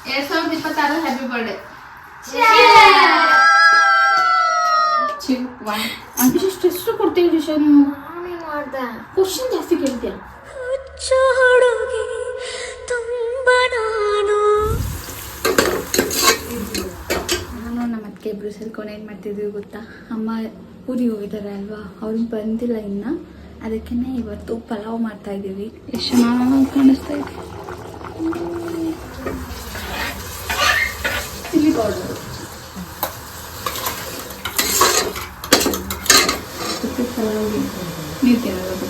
2026 happy birthday. ಎಷ್ಟು ಕೊಡ್ತೀವಿ ಡಿಶನ್ question ಜಾಸ್ತಿ ಕೇಳ್ತೀಯ. ನಾನು ನಮ್ಮ ಅತ್ತಿಗೆ ಇಬ್ರು ಸೇರ್ಕೊಂಡು ಏನು ಮಾಡ್ತಿದ್ವಿ ಗೊತ್ತಾ, ಅಮ್ಮ ಊರಿಗೆ ಹೋಗಿದ್ದಾರೆ ಅಲ್ವಾ, ಅವ್ರಿಗೆ ಬಂದಿಲ್ಲ ಇನ್ನು, ಅದಕ್ಕೇ ಇವತ್ತು ಪಲಾವ್ ಮಾಡ್ತಾ ಇದ್ದೀವಿ. ಎಷ್ಟು ಚೆನ್ನಾಗಿ ಕಾಣಿಸ್ತಾ ಇದೆ. ಚಿಲ್ಲಿ ಪೌಡರ್, ಪಲಾವ್ಗೆ ನೀರು ಕೇಳೋದು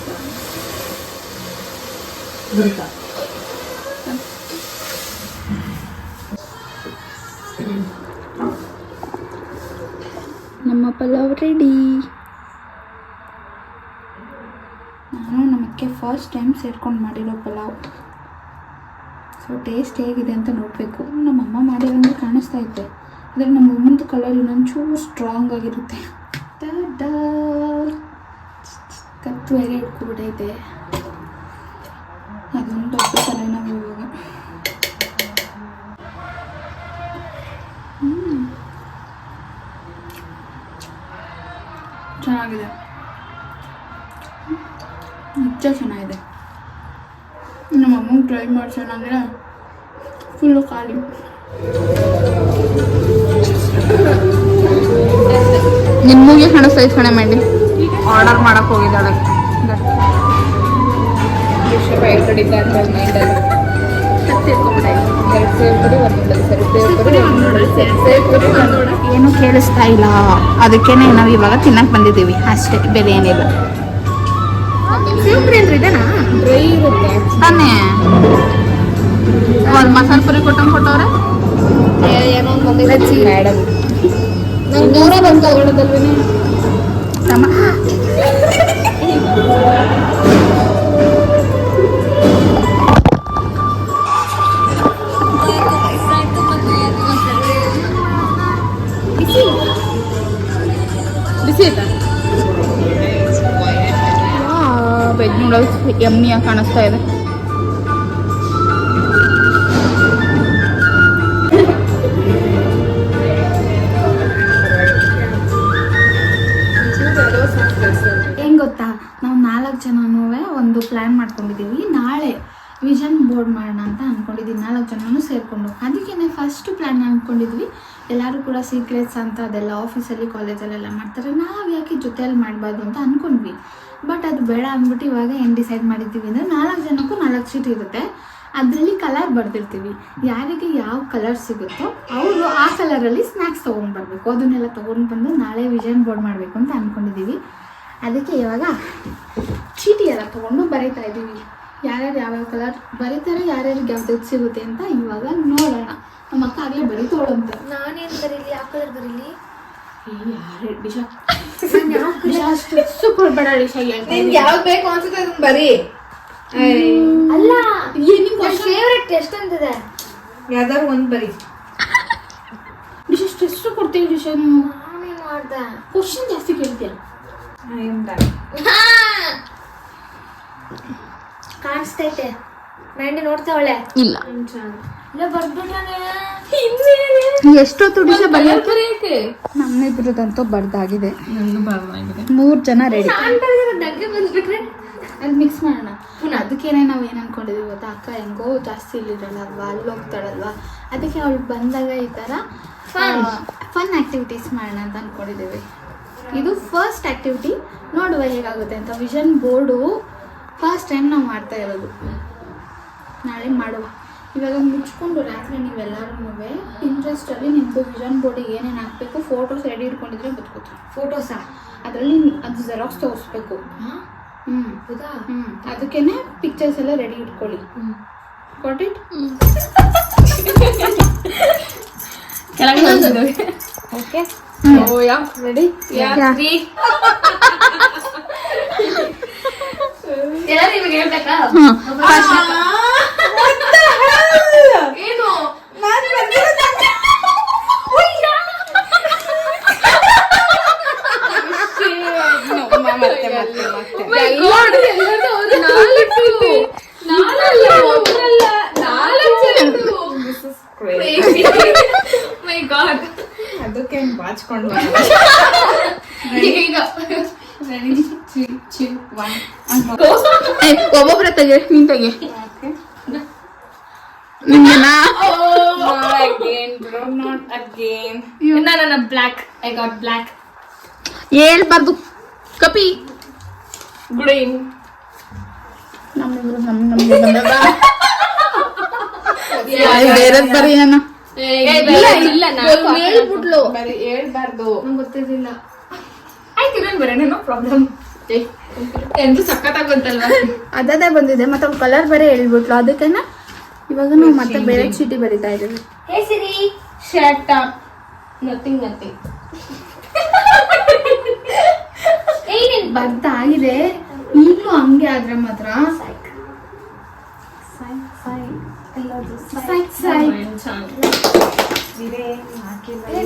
ಗೊತ್ತಾ. ನಮ್ಮ ಪಲಾವ್ ರೆಡಿ. ನಾನು ನಮಗೆ ಫಸ್ಟ್ ಟೈಮ್ ಸೇರ್ಕೊಂಡು ಮಾಡಿರೋ ಪಲಾವ್. ಸೊ ಟೇಸ್ಟ್ ಹೇಗಿದೆ ಅಂತ ನೋಡಬೇಕು. ನಮ್ಮಮ್ಮ ಮಾಡಿರೋಂಗೆ ಕಾಣಿಸ್ತಾ ಇದ್ದೆ, ಆದರೆ ನಮ್ಮ ಅಮ್ಮಂದು ಕಲರ್ ಇನ್ನೊಂಚೂರು ಸ್ಟ್ರಾಂಗ್ ಆಗಿರುತ್ತೆ. ಕತ್ತು ಹೇಗೆ ಇಟ್ಕೊಬಿಟ್ಟೈತೆ, ಅದೊಂದು ದೊಡ್ಡ ತಲೆನೋವು ಇವಾಗ. ಚೆನ್ನಾಗಿದೆ, ನಿಜ ಚೆನ್ನಾಗಿದೆ. ನಮ್ಮ ಅಮ್ಮಗೆ ಟ್ರೈ ಮಾಡ್ಸೋಣ ಅಂದರೆ ಫುಲ್ಲು ಖಾಲಿ. ನಿಮಗೆ ಕಾಣಿಸ್ತಾ ಕಣೆ ಮಾಡಿ ಆರ್ಡರ್ ಮಾಡಕ್ಕೆ ಹೋಗಿದ್ದಾಳೆ. ಏನು ಕೇಳಿಸ್ತಾ ಇಲ್ಲ, ಅದಕ್ಕೇನೆ ನಾವು ಇವಾಗ ತಿನ್ನಕ್ಕೆ ಬಂದಿದ್ದೀವಿ ಅಷ್ಟೇ, ಬೆಲೆ ಏನಿಲ್ಲ. ಡ್ರೈ ಇರುತ್ತೆ ತಾನೇ. ಒಂದು ಮಸಾಲೆ ಪುರಿ ಕೊಟ್ಟವ್ರೆ, ಏನೋ ಒಂದು ಬಂದಿದೆ ಮೇಡಮ್. ನಂಗೆ ದೂರ ಬಂದು ತಗೊಳ್ಳೋದಲ್ವೇನೆ ತಮ್ಮ. ಬಿಸಿ ಆಯ್ತಾ? ವೆಜ್ ನೂಡಲ್ಸ್ ಯಮ್ಮಿಯಾಗಿ ಕಾಣಿಸ್ತಾ ಇದೆ. ಹೆಂಗೆ ಗೊತ್ತಾ, ನಾವು 4 ಜನನೂ ಒಂದು ಪ್ಲ್ಯಾನ್ ಮಾಡ್ಕೊಂಡಿದ್ದೀವಿ. ನಾಳೆ ವಿಷನ್ ಬೋರ್ಡ್ ಮಾಡೋಣ ಅಂತ ಅಂದ್ಕೊಂಡಿದ್ದೀವಿ, 4 ಜನನೂ ಸೇರಿಕೊಂಡು. ಅದಕ್ಕೇ ಫಸ್ಟ್ ಪ್ಲ್ಯಾನ್ ಅಂದ್ಕೊಂಡಿದ್ವಿ ಎಲ್ಲರೂ ಕೂಡ ಸೀಕ್ರೆಟ್ಸ್ ಅಂತ ಅದೆಲ್ಲ ಆಫೀಸಲ್ಲಿ ಕಾಲೇಜಲ್ಲೆಲ್ಲ ಮಾಡ್ತಾರೆ, ನಾವು ಯಾಕೆ ಜೊತೆಯಲ್ಲಿ ಮಾಡಬಾರ್ದು ಅಂತ ಅಂದ್ಕೊಂಡ್ವಿ. ಬಟ್ ಅದು ಬೇಡ ಅಂದ್ಬಿಟ್ಟು ಇವಾಗ ಏನು ಡಿಸೈಡ್ ಮಾಡಿದ್ದೀವಿ ಅಂದರೆ 4 ಜನಕ್ಕೂ 4 ಶೀಟ್ ಇರುತ್ತೆ, ಅದರಲ್ಲಿ ಕಲರ್ ಬರೆದಿರ್ತೀವಿ. ಯಾರಿಗೆ ಯಾವ ಕಲರ್ ಸಿಗುತ್ತೋ ಅವರು ಆ ಕಲರಲ್ಲಿ ಸ್ನ್ಯಾಕ್ಸ್ ತೊಗೊಂಡು ಬರಬೇಕು. ಅದನ್ನೆಲ್ಲ ತೊಗೊಂಡು ಬಂದು ನಾಳೆ ವಿಷನ್ ಬೋರ್ಡ್ ಮಾಡಬೇಕು ಅಂತ ಅಂದ್ಕೊಂಡಿದ್ದೀವಿ. ಅದಕ್ಕೆ ಇವಾಗ ಚೀಟಿ ಎಲ್ಲ ತೊಗೊಂಡು ಬರೀತಾ ಇದ್ದೀವಿ. ಯಾರ್ಯಾರು ಯಾವ್ಯಾವ ಕಲರ್ ಬರೀತಾರೆ, ಯಾರ್ಯಾರಿಗೆ ಯಾವ್ದು ಸಿಗುತ್ತೆ ಅಂತ ಇವಾಗ ನೋಡೋಣ. ನಮ್ಮ ಅಕ್ಕ ಆಗಲೇ ಬರೀತೋಳಂತ. ನಾನೇನು ಬರೀಲಿ, ಯಾವ ಕಲರ್ ಬರೀಲಿ? ಸೂಪರ್ ಬಡ ಡಿಶಾ ಯಾವ್ದು ಬೇಕು ಅನ್ಸುತ್ತೆ ಅದನ್ನ ಬರೀ. ಅಲ್ಲ, ಫೇವ್ರೆಟ್ ಎಷ್ಟಂತಿದೆ, ಯಾವ್ದಾರು ಒಂದು ಬರೀ. ಡಿಶಾ ಸ್ಟ್ರೆಸ್ ಕೊಡ್ತೀವಿ. ಡಿಶಾ ನಾನೇನು ಮಾಡ್ದೆ, ಕ್ವಶನ್ ಜಾಸ್ತಿ ಕೇಳ್ತೀಯ. ಕಾಣಿಸ್ತೈತೆ ಮ್ಯಾಂಡಿ, ನೋಡ್ತಾವಳೆ. ಇಲ್ಲ ಬರ್ಬಿಟ್ಟಾನೆ. ಎಷ್ಟೊತ್ತು ಡಿಶಾ ಬರೆಯಕ್ಕೆ? ನಮ್ಮಿಬ್ರದಂತೂ ಬರ್ದಾಗಿದೆ, 3 ಜನ ರೆಡಿ. ಬಂದ್ಬಿಟ್ರೆ ಅದು ಮಿಕ್ಸ್ ಮಾಡೋಣ. ಅದಕ್ಕೇನೆ ನಾವು ಏನು ಅನ್ಕೊಂಡಿದ್ವಿ ಗೊತ್ತಾ, ಅಕ್ಕ ಹೆಂಗೋ ಜಾಸ್ತಿ ಇಲ್ಲಿರಲ್ಲಲ್ವಾ, ಅಲ್ಲಿ ಹೋಗ್ತಾಳಲ್ವಾ, ಅದಕ್ಕೆ ಅವಳು ಬಂದಾಗ ಈ ಥರ ಫನ್ ಆ್ಯಕ್ಟಿವಿಟೀಸ್ ಮಾಡೋಣ ಅಂತ ಅಂದ್ಕೊಂಡಿದ್ದೀವಿ. ಇದು ಫಸ್ಟ್ ಆ್ಯಕ್ಟಿವಿಟಿ, ನೋಡುವ ಹೇಗಾಗುತ್ತೆ ಅಂತ. ವಿಷನ್ ಬೋರ್ಡು ಫಸ್ಟ್ ಟೈಮ್ ನಾವು ಮಾಡ್ತಾ ಇರೋದು, ನಾಳೆ ಮಾಡುವ. ಇವಾಗ ಮುಚ್ಕೊಂಡು ರಾತ್ರಿ ನೀವೆಲ್ಲರೂ ಇಂಟ್ರೆಸ್ಟಲ್ಲಿ ನಿಮ್ಮದು ವಿಷನ್ ಬೋರ್ಡಿಗೆ ಏನೇನು ಹಾಕಬೇಕು ಫೋಟೋಸ್ ರೆಡಿ ಇಟ್ಕೊಂಡಿದ್ರೆ ಗೊತ್ಕೋತೀವಿ. ಫೋಟೋಸಾ? ಅದರಲ್ಲಿ ಅದು ಜೆರಾಕ್ಸ್ ತೋರಿಸ್ಬೇಕು. ಹೌದಾ? ಅದಕ್ಕೇನೆ ಪಿಕ್ಚರ್ಸ್ ಎಲ್ಲ ರೆಡಿ ಇಟ್ಕೊಳ್ಳಿ. Got it? Okay, ready? ಎಲ್ಲರೂ ಇವಾಗ ಹೇಳ್ಬೇಕಾ? ಏನು ಮೈ ಗಾಡ್. ಅದಕ್ಕೆ ಬಾಚ್ಕೊಂಡು ಈಗ ಒಬ್ಬೊಬ್ರೆ ತೆಗೆ, ನೀನ್ ತೆಗೆ. ನಿಂಗೆನಾ? again bro, not again. ನನ್ನ ಬ್ಲ್ಯಾಕ್. I got black. ಹೇಳ್ಬಾರ್ದು ಕಪಿ. ಗ್ರೀನ್. ಬೇರೆದ್ ಬರೀ ನಾನು ಇಲ್ಲ ಹೇಳ್ಬಿಟ್ಲು. ಬರೀ ಹೇಳ್ಬಾರ್ದು. ನಂಗೆ ಗೊತ್ತಿರ್ಲಿಲ್ಲ. ಆಯ್ತು ಇನ್ನೊಂದು ಬರೋಣ, ನೋ ಪ್ರಾಬ್ಲಮ್. ಎಂದು ಸಖತ್ತಾಗಿ ಬಂತಲ್ವಾ? ಅದೇ ಬಂದಿದೆ ಮತ್ತೆ ಅವ್ಳು ಕಲರ್ ಬೇರೆ ಹೇಳ್ಬಿಟ್ಲು. ಅದಕ್ಕೆನ ಇವಾಗ ನಾವು ಮತ್ತೆ ಬೇರೆ ಚೀಟಿ ಬರೀತಾ ಇದೀವಿ. ಹೇ ಸಿರಿ, ಶಟ್ ಅಪ್. ನಥಿಂಗ್. ಏನೇನ್ ಬರ್ತಾಗಿದೆ ಈಗಲೂ ಹಂಗೆ ಆದ್ರೆ ಮಾತ್ರ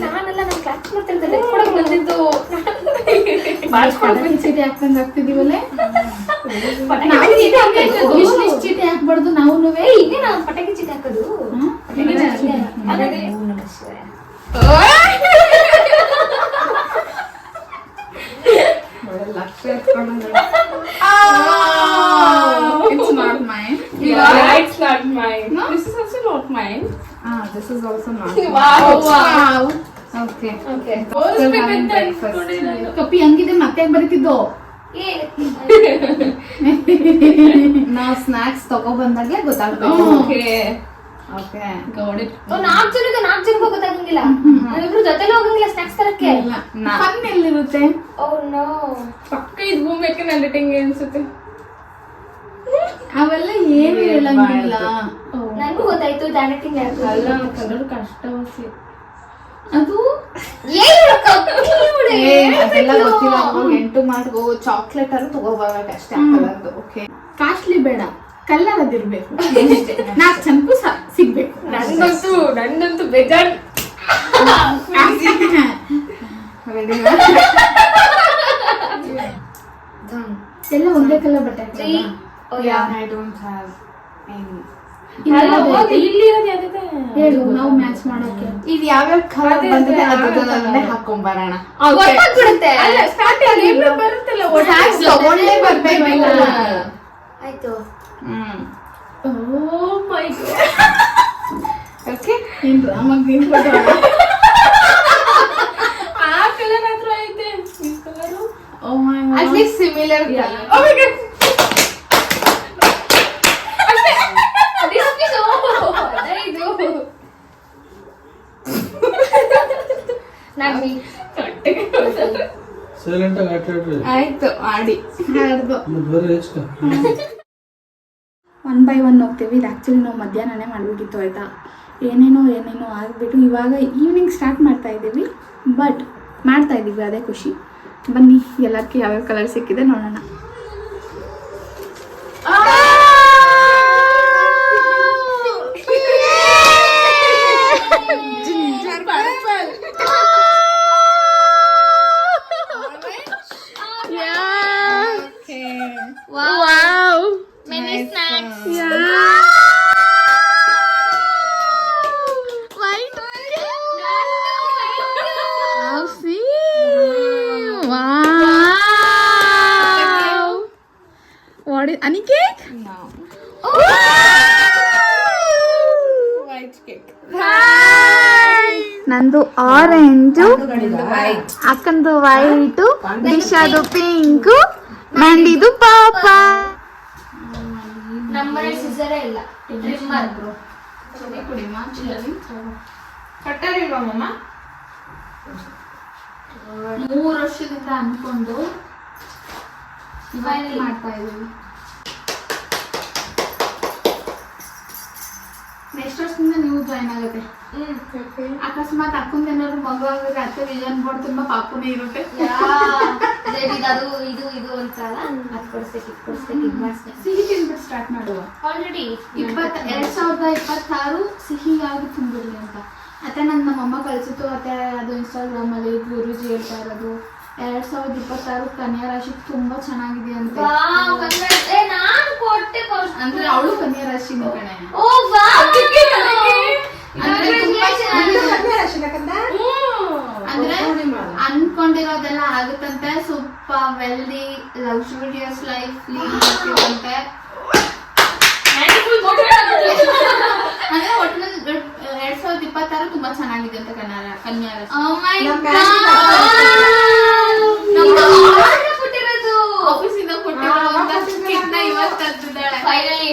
ನಾನೆಲ್ಲ ನನ್ನ ಕ್ಲಾಸ್ ಮಾಡ್ತಿರ್ತಾರೆ ಬಂದಿದ್ದು. ಚೀಟಿ ಹಾಕ್ದಂಗ್ ಆಗ್ತಿದೀವಲ್ಲೇ. ಪಟಾಕಿ ಚೀಟಿ ಹಾಕ್ಬಾರ್ದು ನಾವುನುವೆ. ಈಗ ನಾವು ಪಟಾಕಿ ಚೀಟಿ ಹಾಕೋದು. ಲಕ್ಷ ಎತ್ಕೊಂಡು It's not mine. it's not mine. No? This is also not mine. This is also not mine. Wow. Okay. Okay. Still having breakfast. ಕಪ್ಪಿ ಹಂಗಿದೆ ಮತ್ತೆ ಬರೀತಿದ್ದು. ನಾವು ಸ್ನಾಕ್ಸ್ ತಗೋ ಬಂದಾಗ್ಲೇ ಗೊತ್ತಾಗ್ತದೆ. Okay. Got it. ನಾಲ್ಕು ಜನಕ್ಕೆ ಗೊತ್ತಾಗಂಗಿಲ್ಲ. ನಾವಿಬ್ರು ಜೊತೆಲಿ ಹೋಗಂಗಿಲ್ಲ ಸ್ನಾಕ್ಸ್ ತರಕ್ಕೆ. ಫನ್ ಎಲ್ಲಿರುತ್ತೆ? Oh no. ಪಕ್ಕ ಇದು ಭೂಮಿಗೆ ನಲ್ಲಿಟ್ಟಂಗೆ ಅನ್ಸುತ್ತೆ. ಅವೆಲ್ಲ ಏನು ಹೇಳಂಗಿಲ್ಲ. ನನಗೂ ಗೊತ್ತಾಯ್ತು ಜಾನೆಟಿಂಗ್ ಅಲ್ಲ ಕಲರ್ ಕಷ್ಟ ಹೊಸಿ. ಅದು ಅದೆಲ್ಲ ಗೊತ್ತಿಲ್ಲ. ಎಂಟು ಮಾಡ್ಕೋ ಚಾಕ್ಲೇಟ್ ಅನ್ನು ತಗೋಬರ್ಬೇಕಷ್ಟೇ. ಓಕೆ ಕಾಸ್ಟ್ಲಿ ಬೇಡ, ಕಲ್ಲರ್ ಅದಿರ್ಬೇಕು. 4 ಜನಕ್ಕೂ ಸಿಗ್ಬೇಕು. ನಂದಂತೂ ಬೇಜಾರ್. ಎಲ್ಲ ಒಂದೇ ಕಲರ್ ಬಟ್ಟೆ ಹಾಕ್ತಾರಾ? I don't have any. ಹೇಳು ನಾವು ಮ್ಯಾಚ್ ಮಾಡೋಕೆ. ಇದು ಯಾವ್ಯಾವ ಕಲರ್ ಬಂದಿದೆ ಅದನ್ನೇ ಹಾಕೊಂಡ್ ಬರೋಣ. ಗೊತ್ತಾಗ್ಬಿಡುತ್ತೆ. ಸ್ನಾಕ್ಸ್ ತಗೊಂಡೇ ಬರ್ಬೇಕಲ್ಲ. ಆಯ್ತು. ಓ ಮೈ ಓಕೆ ಏನ್ ಡ್ರಾಮಾ ಗ್ರೀನ್ ಫೋಟೋ. ಆ ಕಲರ್ ಹತ್ರ ಐತೆ. ಈ colour oh my at least similar color. Oh my god. Silent ಆಗಿ ಆಟ ಆಡ್ರಿ. ಆಯ್ತು ಆಡಿ ಹಾಡ್ದು. ಮತ್ತೆ ಬರ್ರಿ ಎಷ್ಟು 1 by 1 ಹೋಗ್ತೀವಿ. ಇದು ಆ್ಯಕ್ಚುಲಿ ನಾವು ಮಧ್ಯಾಹ್ನನೇ ಮಾಡಬೇಕಿತ್ತು ಆಯಿತಾ. ಏನೇನೋ ಆಗಿಬಿಟ್ಟು ಇವಾಗ ಈವ್ನಿಂಗ್ ಸ್ಟಾರ್ಟ್ ಮಾಡ್ತಾ ಇದ್ದೀವಿ. ಬಟ್ ಮಾಡ್ತಾ ಇದ್ದೀವಿ, ಅದೇ ಖುಷಿ. ಬನ್ನಿ ಎಲ್ಲದಕ್ಕೆ ಯಾವ್ಯಾವ ಕಲರ್ ಸಿಕ್ಕಿದೆ ನೋಡೋಣ. Wow. Many snacks. White. Wow, see. Wow. What is honey cake? No. Oh. White cake. ನಂದು ಆರೆಂಜು, White. ಅಕ್ಕಂದು ವೈಟು, ದಿಶಾದು ಪಿಂಕು, ಮಂಡಿದು ಪಾಪ. ನಮ್ಮನೆ ಸಿಸರೇ ಇಲ್ಲ, ಟ್ರಿಮ್ಮರ್. ಕಟ್ಟರ್ ಇಲ್ವಾ ಮಮ್ಮ? 3 ವರ್ಷದಿಂದ ಅನ್ಕೊಂಡು ಇವಾಗ ಮಾಡ್ತಾ ಇದೀವಿ. ನೆಕ್ಸ್ಟ್ ವರ್ಷದಿಂದ ನೀವು ಜಾಯ್ನ್ ಆಗುತ್ತೆ. ಅಕಸ್ಮಾತ್ ಅಕ್ಕಂದ ಏನಾದ್ರು ಮಗು ಆಗಿದ್ರೆ ಅತ್ತೆ ವಿಜನ್ ಬೋರ್ಡ್ ತುಂಬಾ ಪಾಪುನೇ ಇರುತ್ತೆ. ಅದು ಇದು ಅಂತಲ್ಲ, ಅದು ಕೊಡಿಸ್ಬೇಕು ಇದು ಕೊಡಿಸ್ಬೇಕು ಇದು ಮಾಡಿಸ್ಬೇಕು. ಸಿಹಿ ತಿನ್ಬಿಟ್ಟು ಸ್ಟಾರ್ಟ್ ಮಾಡುವ. ಆಲ್ರೆಡಿ 2026 ಸಿಹಿ ಯಾವ್ದು ತುಂಬಿರ್ಲಿ ಅಂತ. ಅತ್ತೆ ನಮ್ಮಮ್ಮ ಕಳ್ಸಿತ್ತು. ಅತ್ತೆ ಅದು ಇನ್ಸ್ಟಾಗ್ರಾಮ್ ಅಲ್ಲಿ ಗುರುಜಿ ಹೇಳ್ತಾ ಇರೋದು 2026 ಕನ್ಯಾ ರಾಶಿ ತುಂಬಾ ಚೆನ್ನಾಗಿದೆ ಅಂತ. ನಾನು ಕೊಟ್ಟೆ ಅಂದ್ರೆ ಅವಳು ಕನ್ಯಾ ರಾಶಿನೇ ಕಣೆ. ಓ ಅಂದ್ರೆ ತುಂಬಾ ಅಂದ್ರೆ ಅನ್ಕೊಂಡಿರೋದೆಲ್ಲ ಆಗುತ್ತಂತೆ. Super wealthy luxurious life lead ಮಾಡ್ತೀವಂತೆ. ಅಂದ್ರೆ ಒಟ್ಟಿನಲ್ಲಿ 2026 ತುಂಬಾ ಚೆನ್ನಾಗಿದೆ ಅಂತ ಕನ್ಯಾ ಆಫೀಸಿಂದ ಕೊಟ್ಟಿರೋದು ಇವತ್ತು ತಂದಿದ್ದಾಳೆ ಫೈನಲಿ.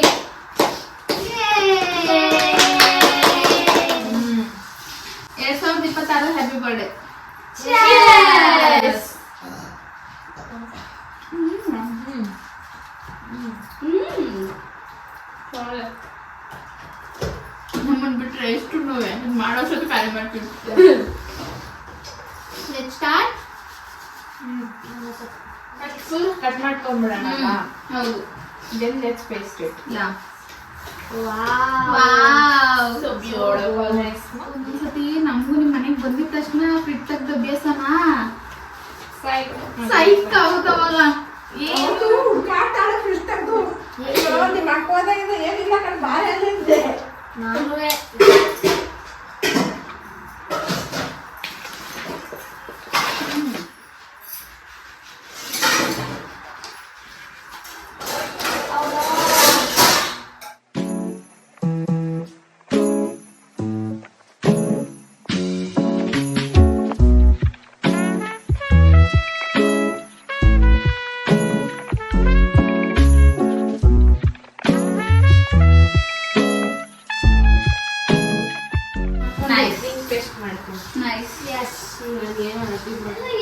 2026 happy birthday. ನಮ್ಮನ್ ಬಿಟ್ರೆ ಎಷ್ಟು ನೋವೆ ಮಾಡೋಷ್ಟೊತ್ತು ಖಾಲಿ ಮಾಡ್ತೀವಿ. Let's start. ಫುಲ್ ಕಟ್ ಮಾಡ್ಕೊಂಡ್ಬಿಡೋಣ. ಹೌದು. Then let's paste it. Yeah. Wow. So beautiful. Nice. ಒಂದ್ಸತಿ ನಮಗೂ ನಿಮ್ ಮನೆಗ್ ಬಂದಿದ ತಕ್ಷಣ ಫ್ರಿಡ್ ತೆಗ್ದು ಅಭ್ಯಾಸನ Side. ಸೈಕ್ ಆಗುತ್ತವಾಗ.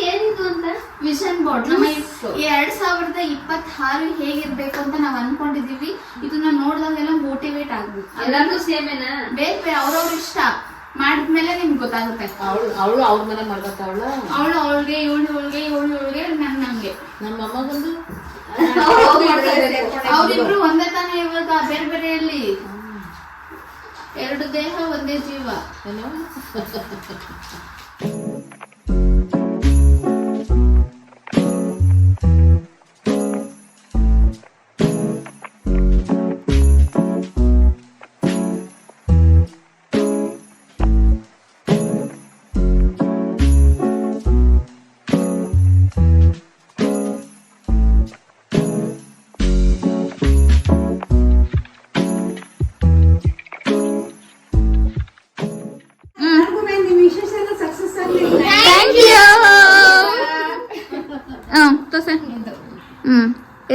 ಏನಿದು ಅಂತ ವಿಷನ್ ಬೋರ್ಡ್ ನಮ್ಮ 2026 ಹೇಗಿರ್ಬೇಕು ಅಂತ ನಾವ್ ಅನ್ಕೊಂಡಿದೀವಿ. ಇದನ್ನ ನೋಡ್ದಾಗೆಲ್ಲ ಮೋಟಿವೇಟ್ ಆಗ್ಬೇಕು. ಎಲ್ಲರಿಗೂ ಸೇಮೇನಾ? ಬೇರೆ ಬೇರೆ ಅವ್ರವ್ರ ಇಷ್ಟ ಮಾಡಿದ್ಮೇಲೆ ನಿಮ್ಗೆ ಗೊತ್ತಾಗುತ್ತೆ. ಅವಳು ಅವ್ರ ಮನೆ ಮಾಡ್ಕೊತಾವಳ. ಅವಳು ಅವಳಿಗೆ ಇವಳಿಗೆ ನಂಗೆ ನಮ್ಮ ಅಮ್ಮಗೊಂದು ಅವ್ರಿಬ್ರು ಒಂದೇ ತಾನೇ ಇವಾಗ ಬೇರೆ ಬೇರೆಯಲ್ಲಿ 2 ದೇಹ ಒಂದೇ ಜೀವ.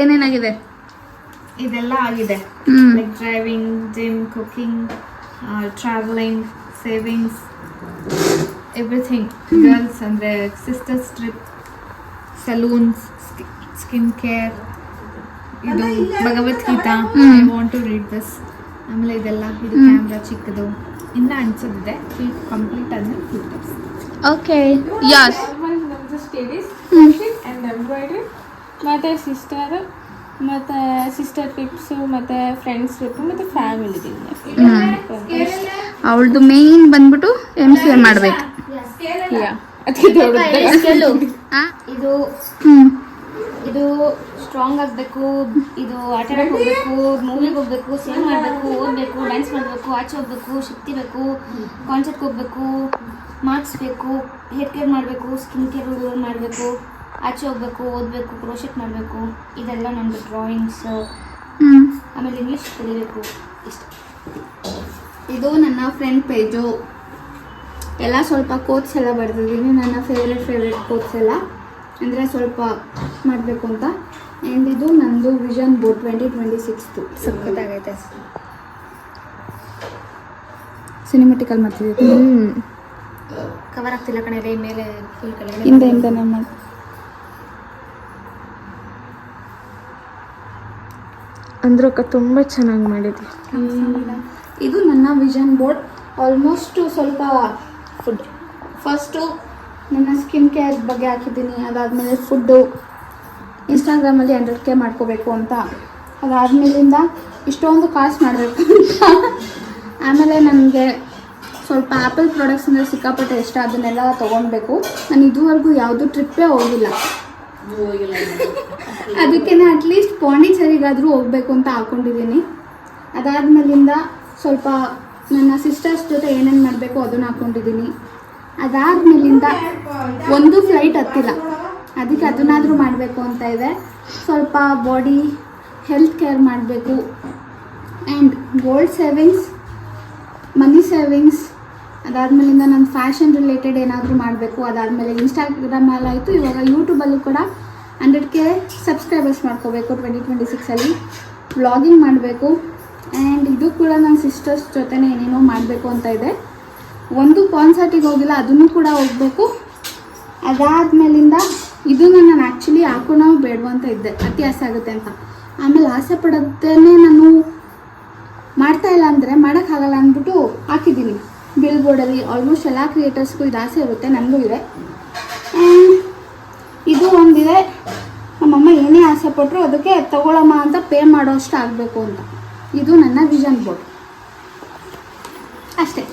ಏನೇನಾಗಿದೆ? ಇದೆಲ್ಲ ಆಗಿದೆ. Like driving, gym, cooking, travelling, savings, everything. Girls ಅಂದರೆ sisters trip, saloons, skin care, ಇದು Bhagavad Gita. I want to read this. ಆಮೇಲೆ ಇದೆಲ್ಲ ಇದು ಕ್ಯಾಮ್ರಾ ಚಿಕ್ಕದು ಇನ್ನು ಅನ್ಸೋದಿದೆ. ಕಂಪ್ಲೀಟ್ ಆದ್ಮೇಲೆ ಫಿಲ್ಟರ್ಸ್. ಓಕೆ ಯಸ್ ನಮ್ಮದು ಸ್ಟಡೀಸ್ ಆ್ಯಂಡ್ ಎಂಬ್ರಾಯ್ಡ್ರಿ ಮತ್ತು ಸಿಸ್ಟರ್ ಟ್ರಿಪ್ಸು ಮತ್ತು ಫ್ರೆಂಡ್ಸ್ ಟ್ರಿಪ್ಪು ಮತ್ತು ಫ್ಯಾಮಿಲಿ. ಅವಳದು ಮೇನ್ ಬಂದ್ಬಿಟ್ಟು MCA ಮಾಡ್ಬೇಕು. ಇದು ಇದು ಸ್ಟ್ರಾಂಗ್ ಆಗಬೇಕು. ಇದು ಆಟ ಆಡಕ್ಕೆ ಹೋಗ್ಬೇಕು, ಮೂವಿಗೆ ಹೋಗ್ಬೇಕು, ಸೇವ್ ಮಾಡಬೇಕು, ಓದಬೇಕು, ಡ್ಯಾನ್ಸ್ ಮಾಡಬೇಕು, ಆಚೆ ಹೋಗ್ಬೇಕು, ಶಕ್ತಿ ಬೇಕು, ಕಾನ್ಸರ್ಟ್ಗೆ ಹೋಗ್ಬೇಕು, ಮಾರ್ಕ್ಸ್ ಬೇಕು, ಹೇರ್ ಕೇರ್ ಮಾಡಬೇಕು, ಸ್ಕಿನ್ ಕೇರ್ ಮಾಡಬೇಕು, ಆಚೆ ಹೋಗ್ಬೇಕು, ಓದಬೇಕು, ಕ್ರೋಶೆಟ್ ಮಾಡಬೇಕು. ಇದೆಲ್ಲ ನಮ್ಮದು ಡ್ರಾಯಿಂಗ್ಸ್. ಆಮೇಲೆ ಇಂಗ್ಲೀಷ್ ಕಲಿಬೇಕು. ಇಷ್ಟ. ಇದು ನನ್ನ ಫ್ರೆಂಡ್ ಪೇಜು. ಎಲ್ಲ ಸ್ವಲ್ಪ ಕೋಟ್ಸ್ ಎಲ್ಲ ಬರ್ತಿದ್ದೀನಿ. ನನ್ನ ಫೇವ್ರೆಟ್ ಕೋಟ್ಸ್ ಎಲ್ಲ ಅಂದರೆ ಸ್ವಲ್ಪ ಮಾಡಬೇಕು ಅಂತ. ಆ್ಯಂಡ್ ಇದು ನಂದು ವಿಷನ್ ಬೋರ್ಡ್ 2026 ಸಖತ್ತಾಗೈತೆ. ಸಿನಿಮೆಟಿಕಲ್ ಮಾಡ್ತಿದ್ದೀವಿ. ಕವರ್ ಆಗ್ತಿಲ್ಲ ಕಣೆ ಮೇಲೆ ಫುಲ್ ಕಲರ್ ಹಿಂದೆ ನಮ್ಮ ಅಂದ್ರೂ ತುಂಬ ಚೆನ್ನಾಗಿ ಮಾಡಿದ್ವಿ. ಇದು ನನ್ನ ವಿಷನ್ ಬೋರ್ಡ್. ಆಲ್ಮೋಸ್ಟ್ ಸ್ವಲ್ಪ ಫಸ್ಟು ನನ್ನ ಸ್ಕಿನ್ ಕೇರ್ ಬಗ್ಗೆ ಹಾಕಿದ್ದೀನಿ. ಅದಾದಮೇಲೆ ಫುಡ್ಡು, ಇನ್ಸ್ಟಾಗ್ರಾಮಲ್ಲಿ 100K ಮಾಡ್ಕೋಬೇಕು ಅಂತ. ಅದಾದಮೇಲಿಂದ ಇಷ್ಟೊಂದು ಕಾಸ್ಟ್ ಮಾಡಬೇಕು ಅಂತ. ಆಮೇಲೆ ನನಗೆ ಸ್ವಲ್ಪ ಆ್ಯಪಲ್ ಪ್ರಾಡಕ್ಟ್ಸ್ ಅಂದರೆ ಸಿಕ್ಕಾಪಟ್ಟೆ ಇಷ್ಟ. ಅದನ್ನೆಲ್ಲ ತೊಗೊಳ್ಬೇಕು. ನಾನು ಇದುವರೆಗೂ ಯಾವುದೂ ಟ್ರಿಪ್ಪೇ ಹೋಗಿಲ್ಲ. ಅದಕ್ಕೆ ಅಟ್ಲೀಸ್ಟ್ ಪಾಂಡಿಚೇರಿಗಾದರೂ ಹೋಗಬೇಕು ಅಂತ ಹಾಕ್ಕೊಂಡಿದ್ದೀನಿ. ಅದಾದಮೇಲಿಂದ ಸ್ವಲ್ಪ ನನ್ನ ಸಿಸ್ಟರ್ಸ್ ಜೊತೆ ಏನೇನು ಮಾಡಬೇಕು ಅದನ್ನು ಹಾಕ್ಕೊಂಡಿದ್ದೀನಿ. ಅದಾದಮೇಲಿಂದ ಒಂದು ಫ್ಲೈಟ್ ಹತ್ತಿಲ್ಲ, ಅದಕ್ಕೆ ಅದನ್ನಾದರೂ ಮಾಡಬೇಕು ಅಂತ ಇದೆ. ಸ್ವಲ್ಪ ಬಾಡಿ ಹೆಲ್ತ್ ಕೇರ್ ಮಾಡಬೇಕು and gold savings, money savings. ಅದಾದಮೇಲಿಂದ ನನ್ನ ಫ್ಯಾಷನ್ ರಿಲೇಟೆಡ್ ಏನಾದರೂ ಮಾಡಬೇಕು. ಅದಾದಮೇಲೆ ಇನ್ಸ್ಟಾಗ್ರಾಮಲ್ಲಾಯಿತು, ಇವಾಗ ಯೂಟ್ಯೂಬಲ್ಲೂ ಕೂಡ 100K ಸಬ್ಸ್ಕ್ರೈಬರ್ಸ್ ಮಾಡ್ಕೋಬೇಕು 2026 ವ್ಲಾಗಿಂಗ್ ಮಾಡಬೇಕು. ಆ್ಯಂಡ್ ಇದು ಕೂಡ ನನ್ನ ಸಿಸ್ಟರ್ಸ್ ಜೊತೆನೇ ಏನೇನೋ ಮಾಡಬೇಕು ಅಂತ ಇದೆ. ಒಂದು ಕಾನ್ಸರ್ಟಿಗೆ ಹೋಗಿಲ್ಲ, ಅದನ್ನು ಕೂಡ ಹೋಗಬೇಕು. ಅದಾದಮೇಲಿಂದ ಇದನ್ನು ನಾನು ಆ್ಯಕ್ಚುಲಿ ಹಾಕೋಣ ಬೇಡವ ಅಂತ ಇದ್ದೆ, ಅತಿ ಆಸೆ ಆಗುತ್ತೆ ಅಂತ. ಆಮೇಲೆ ಆಸೆ ಪಡೋದೇ ನಾನು ಮಾಡ್ತಾಯಿಲ್ಲ ಅಂದರೆ ಮಾಡೋಕ್ಕಾಗಲ್ಲ ಅಂದ್ಬಿಟ್ಟು ಹಾಕಿದ್ದೀನಿ ಬಿಲ್ ಬೋರ್ಡಲ್ಲಿ. ಆಲ್ಮೋಸ್ಟ್ ಎಲ್ಲ ಕ್ರಿಯೇಟರ್ಸ್ಗೂ ಇದು ಆಸೆ ಇರುತ್ತೆ, ನನಗೂ ಇದೆ. ಆ್ಯಂಡ್ ಇದು ಒಂದಿದೆ, ನಮ್ಮಮ್ಮ ಏನೇ ಆಸೆ ಪಟ್ಟರು ಅದಕ್ಕೆ ತಗೊಳಮ್ಮ ಅಂತ ಪೇ ಮಾಡೋ ಅಷ್ಟು ಆಗಬೇಕು ಅಂತ. ಇದು ನನ್ನ ವಿಷನ್ ಬೋರ್ಡ್ ಅಷ್ಟೇ.